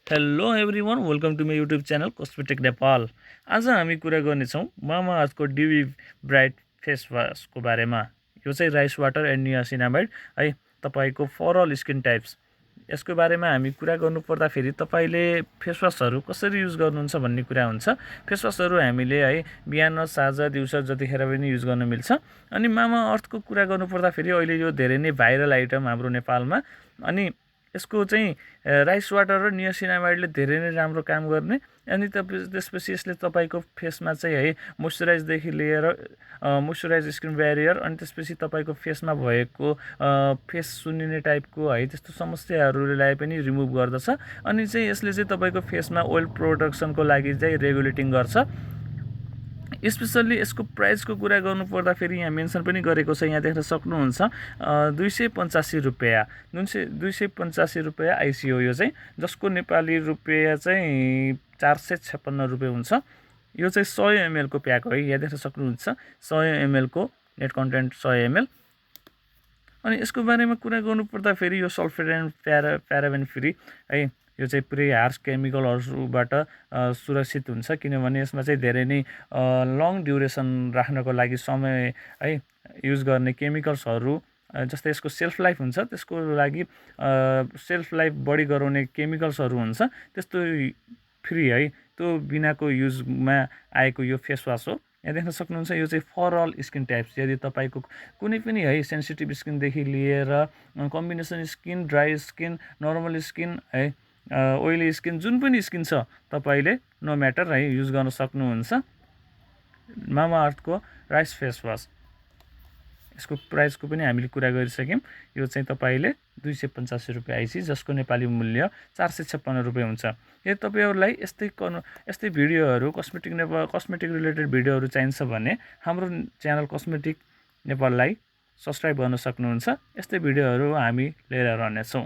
Hello everyone, welcome to my YouTube channel cosmetic Nepal. आज हामी कुरा गर्नेछौँ मामाअर्थको डिवी ब्राइट फेस वासको बारेमा। यो चाहिँ राइस वाटर एन्ड नियासिनामाइड है, तपाईँको फर अल स्किन टाइप्स। यसको बारेमा हामी कुरा गर्नुपर्दाखेरि तपाईँले फेसवासहरू कसरी युज गर्नुहुन्छ भन्ने कुरा हुन्छ। फेसवासहरू हामीले है बिहान साँझ दिउँसो जतिखेर पनि युज गर्न मिल्छ। अनि मामाअर्थको कुरा गर्नुपर्दाखेरि अहिले यो धेरै नै भाइरल आइटम हाम्रो नेपालमा। अनि यसको चाहिँ राइस वाटर र नियासिनामाइडले धेरै नै राम्रो काम गर्ने। अनि त्यसपछि यसले तपाईँको फेसमा चाहिँ है मोइस्चराइजदेखि लिएर मोइस्चराइज स्किन ब्यारियर, अनि त्यसपछि तपाईँको फेसमा भएको फेस सुन्निने टाइपको है त्यस्तो समस्याहरूलाई पनि रिमुभ गर्दछ। अनि चाहिँ यसले चाहिँ तपाईँको फेसमा ओइल प्रोडक्सनको लागि चाहिँ रेगुलेटिङ गर्छ। स्पेसल्ली यसको प्राइसको कुरा गर्नुपर्दाखेरि यहाँ मेन्सन पनि गरेको छ, यहाँ देख्न सक्नुहुन्छ 285 रुपियाँ 285 रुपियाँ आइसिओ यो चाहिँ, जसको नेपाली रुपियाँ चाहिँ 456 रुपियाँ हुन्छ। यो चाहिँ 100 ml को प्याक हो है, यहाँ देख्न सक्नुहुन्छ 100 ml को नेट कन्टेन्ट 100 ml। अनि यसको बारेमा कुरा गर्नुपर्दाखेरि यो सल्फेट एन्ड प्याराबेन फ्री है, यो चाहिँ पुरै हार्स केमिकलहरूबाट सुरक्षित हुन्छ, किनभने यसमा चाहिँ धेरै नै लङ ड्युरेसन राख्नको लागि समय है युज गर्ने केमिकल्सहरू, जस्तै यसको सेल्फ लाइफ हुन्छ त्यसको लागि सेल्फ लाइफ बढी गराउने केमिकल्सहरू हुन्छ, त्यस्तो फ्री है, त्यो बिनाको युजमा आएको यो फेसवास हो। यहाँ देख्न सक्नुहुन्छ यो चाहिँ फर अल स्किन टाइप्स। यदि तपाईँको कुनै पनि है सेन्सिटिभ स्किनदेखि लिएर combination skin, dry skin, normal skin है, ओइली स्किन, जुन पनि स्किन छ तपाईँले नो म्याटर है युज गर्न सक्नुहुन्छ मामाअर्थको राइस फेस वास। यसको प्राइसको पनि हामीले कुरा गरिसक्यौँ। यो चाहिँ तपाईँले 285 रुपियाँ आइसी, जसको नेपाली मूल्य 456 रुपियाँ हुन्छ। यदि तपाईँहरूलाई यस्तै भिडियोहरू कस्मेटिक रिलेटेड भिडियोहरू चाहिन्छ भने हाम्रो च्यानल कस्मेटिक नेपाललाई सब्सक्राइब गर्न सक्नुहुन्छ। यस्तै भिडियोहरू हामी लिएर रहनेछौँ।